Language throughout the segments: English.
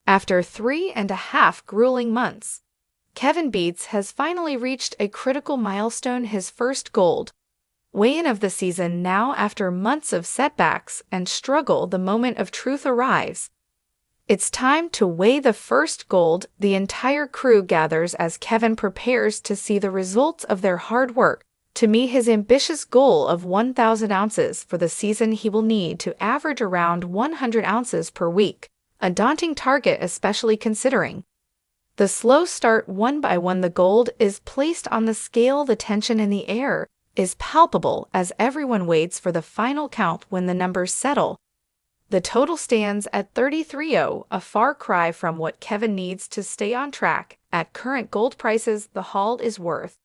After 3.5 grueling months, Kevin Beets has finally reached a critical milestone, his first gold weigh-in of the season. Now, after months of setbacks and struggle, the moment of truth arrives. It's time to weigh the first gold. The entire crew gathers as Kevin prepares to see the results of their hard work. To meet his ambitious goal of 1,000 ounces for the season, he will need to average around 100 ounces per week, a daunting target especially considering the slow start. One by one, the gold is placed on the scale. The tension in the air is palpable as everyone waits for the final count. When the numbers settle, the total stands at 33.0, a far cry from what Kevin needs to stay on track. At current gold prices, the haul is worth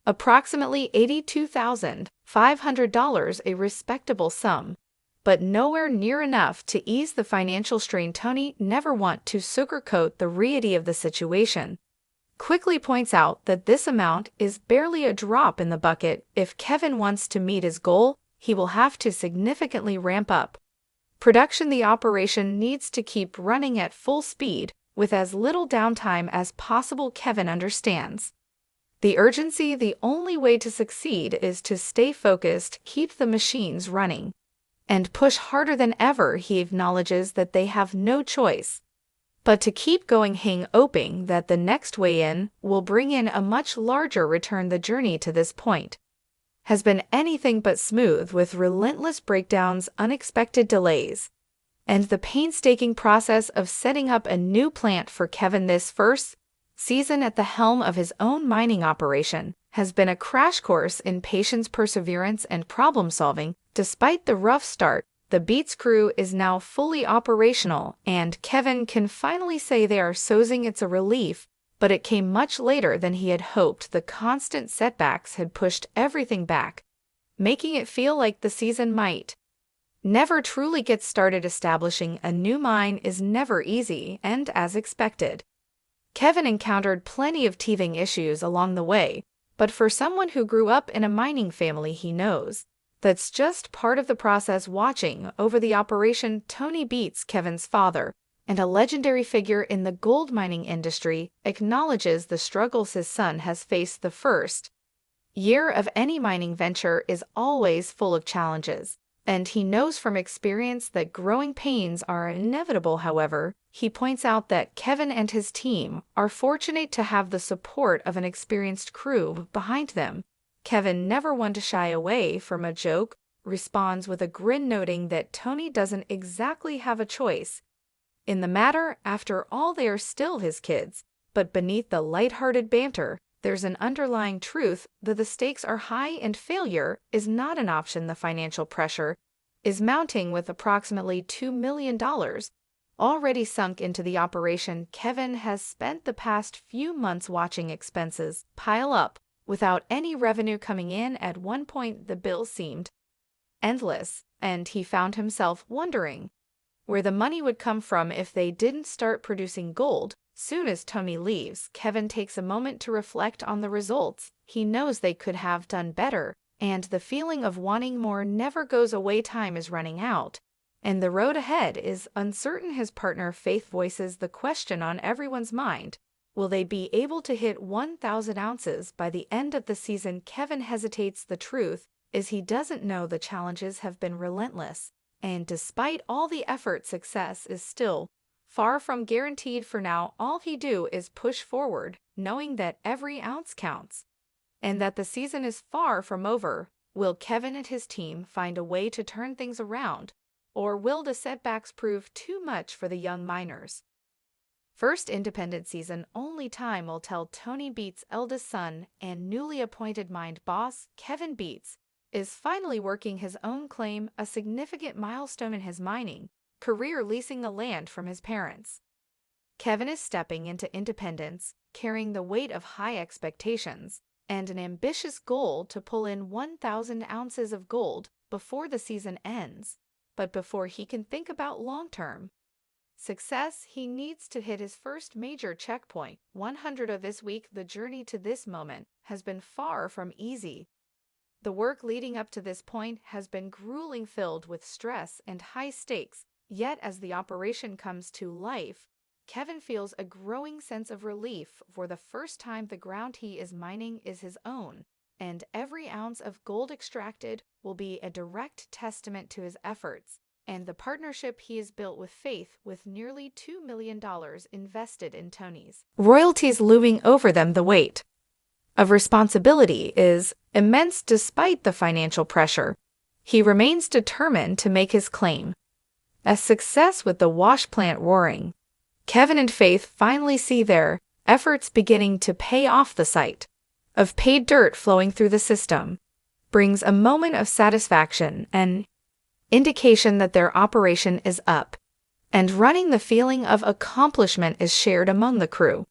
approximately $82,500, a respectable sum, but nowhere near enough to ease the financial strain. Tony, never want to sugarcoat the reality of the situation, quickly points out that this amount is barely a drop in the bucket. If Kevin wants to meet his goal, he will have to significantly ramp up production. The operation needs to keep running at full speed with as little downtime as possible. Kevin understands the urgency. The only way to succeed is to stay focused, keep the machines running, and push harder than ever. He acknowledges that they have no choice but to keep going, hoping that the next weigh-in will bring in a much larger return. The journey to this point has been anything but smooth, with relentless breakdowns, unexpected delays, and the painstaking process of setting up a new plant for Kevin. This first season at the helm of his own mining operation has been a crash course in patience, perseverance, and problem-solving. Despite the rough start, the Beets crew is now fully operational, and Kevin can finally say they are soaring. It's a relief, but it came much later than he had hoped. The constant setbacks had pushed everything back, making it feel like the season might never truly get started. Establishing a new mine is never easy, and as expected, Kevin encountered plenty of teething issues along the way, but for someone who grew up in a mining family, he knows that's just part of the process. Watching over the operation, Tony Beets, Kevin's father and a legendary figure in the gold mining industry, acknowledges the struggles his son has faced. The first year of any mining venture is always full of challenges, and he knows from experience that growing pains are inevitable. However, he points out that Kevin and his team are fortunate to have the support of an experienced crew behind them. Kevin, never one to shy away from a joke, responds with a grin, noting that Tony doesn't exactly have a choice in the matter. After all, they are still his kids. But beneath the lighthearted banter, there's an underlying truth that the stakes are high and failure is not an option. The financial pressure is mounting, with approximately $2 million already sunk into the operation. Kevin has spent the past few months watching expenses pile up without any revenue coming in. At one point, the bill seemed endless, and he found himself wondering where the money would come from if they didn't start producing gold. Soon as Tony leaves, Kevin takes a moment to reflect on the results. He knows they could have done better, and the feeling of wanting more never goes away. Time is running out, and the road ahead is uncertain. His partner Faith voices the question on everyone's mind: will they be able to hit 1,000 ounces by the end of the season? Kevin hesitates. The truth is, he doesn't know. The challenges have been relentless, and despite all the effort, success is still far from guaranteed. For now, all he do is push forward, knowing that every ounce counts and that the season is far from over. Will Kevin and his team find a way to turn things around, or will the setbacks prove too much for the young miners? First independent season, only time will tell. Tony Beets' eldest son and newly appointed mine boss, Kevin Beets, is finally working his own claim, a significant milestone in his mining career, leasing the land from his parents. Kevin is stepping into independence, carrying the weight of high expectations and an ambitious goal to pull in 1,000 ounces of gold before the season ends. But before he can think about long-term success, he needs to hit his first major checkpoint, 100 of this week. The journey to this moment has been far from easy. The work leading up to this point has been grueling, filled with stress and high stakes. Yet as the operation comes to life, Kevin feels a growing sense of relief. For the first time, the ground he is mining is his own, and every ounce of gold extracted will be a direct testament to his efforts and the partnership he has built with Faith, with nearly $2 million invested in Tony's royalties looming over them. The weight of responsibility is immense despite the financial pressure. He remains determined to make his claim. A success with the wash plant roaring, Kevin and Faith finally see their efforts beginning to pay off. The sight of paid dirt flowing through the system brings a moment of satisfaction, an indication that their operation is up and running. The feeling of accomplishment is shared among the crew.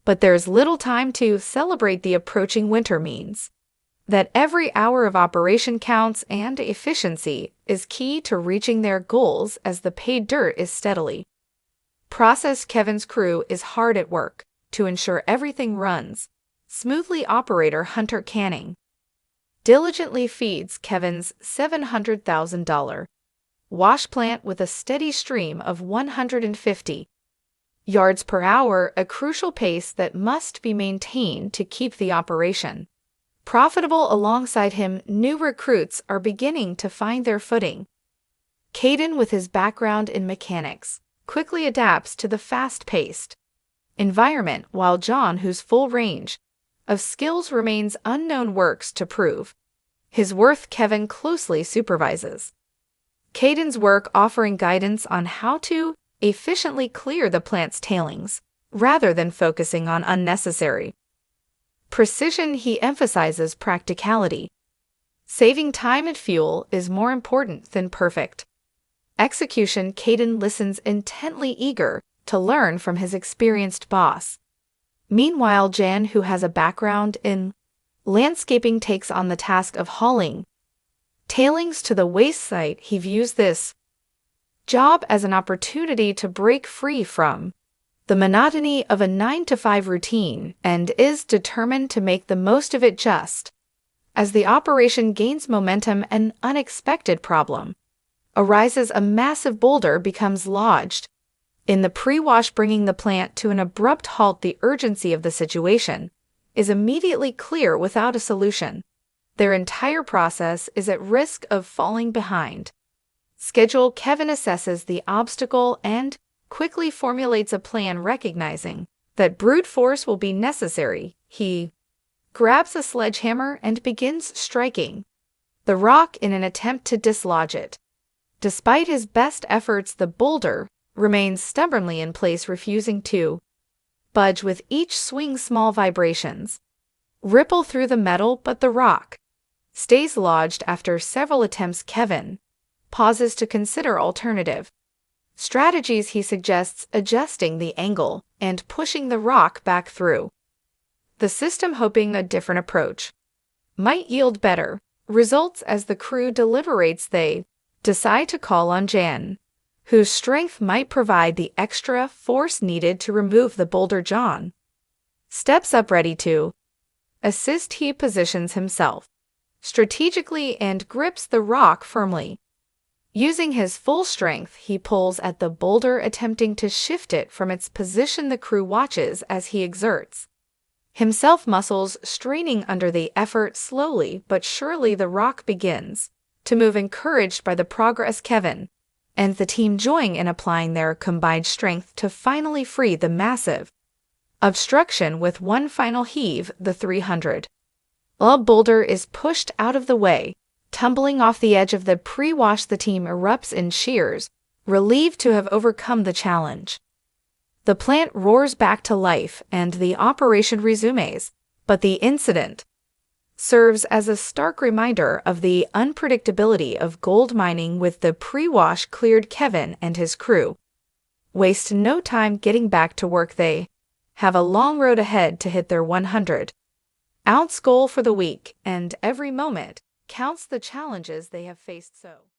But there's little time to celebrate. The approaching winter means that every hour of operation counts, and efficiency is key to reaching their goals as the paid dirt is steadily processed. Kevin's crew is hard at work to ensure everything runs smoothly. Operator Hunter Canning diligently feeds Kevin's $700,000 wash plant with a steady stream of 150 yards per hour, a crucial pace that must be maintained to keep the operation profitable. Alongside him, new recruits are beginning to find their footing. Caden, with his background in mechanics, quickly adapts to the fast-paced environment, while John, whose full range of skills remains unknown, works to prove his worth. Kevin closely supervises Caden's work, offering guidance on how to efficiently clear the plant's tailings, rather than focusing on unnecessary precision. He emphasizes practicality. Saving time and fuel is more important than perfect execution. Caden listens intently, eager to learn from his experienced boss. Meanwhile, Jan, who has a background in landscaping, takes on the task of hauling tailings to the waste site. He views this job as an opportunity to break free from the monotony of a 9-to-5 routine and is determined to make the most of it. Just as the operation gains momentum, an unexpected problem arises. A massive boulder becomes lodged in the pre-wash, bringing the plant to an abrupt halt. The urgency of the situation is immediately clear. Without a solution, their entire process is at risk of falling behind schedule. Kevin assesses the obstacle and quickly formulates a plan. Recognizing that brute force will be necessary, he grabs a sledgehammer and begins striking the rock in an attempt to dislodge it. Despite his best efforts, the boulder remains stubbornly in place, refusing to budge. With each swing, small vibrations ripple through the metal, but the rock stays lodged. After several attempts, Kevin pauses to consider alternative strategies. He suggests adjusting the angle and pushing the rock back through the system, hoping a different approach might yield better results. As the crew deliberates, they decide to call on Jan, whose strength might provide the extra force needed to remove the boulder. John steps up, ready to assist. He positions himself strategically and grips the rock firmly. Using his full strength, he pulls at the boulder, attempting to shift it from its position. The crew watches as he exerts himself, muscles straining under the effort. Slowly but surely, the rock begins to move, encouraged by the progress. Kevin and the team join in applying their combined strength to finally free the massive obstruction. With one final heave, the 300 boulder is pushed out of the way, tumbling off the edge of the pre-wash. The team erupts in cheers, relieved to have overcome the challenge. The plant roars back to life and the operation resumes, but the incident serves as a stark reminder of the unpredictability of gold mining. With the pre-wash cleared, Kevin and his crew waste no time getting back to work. They have a long road ahead to hit their 100-ounce goal for the week, and every moment counts. The challenges they have faced so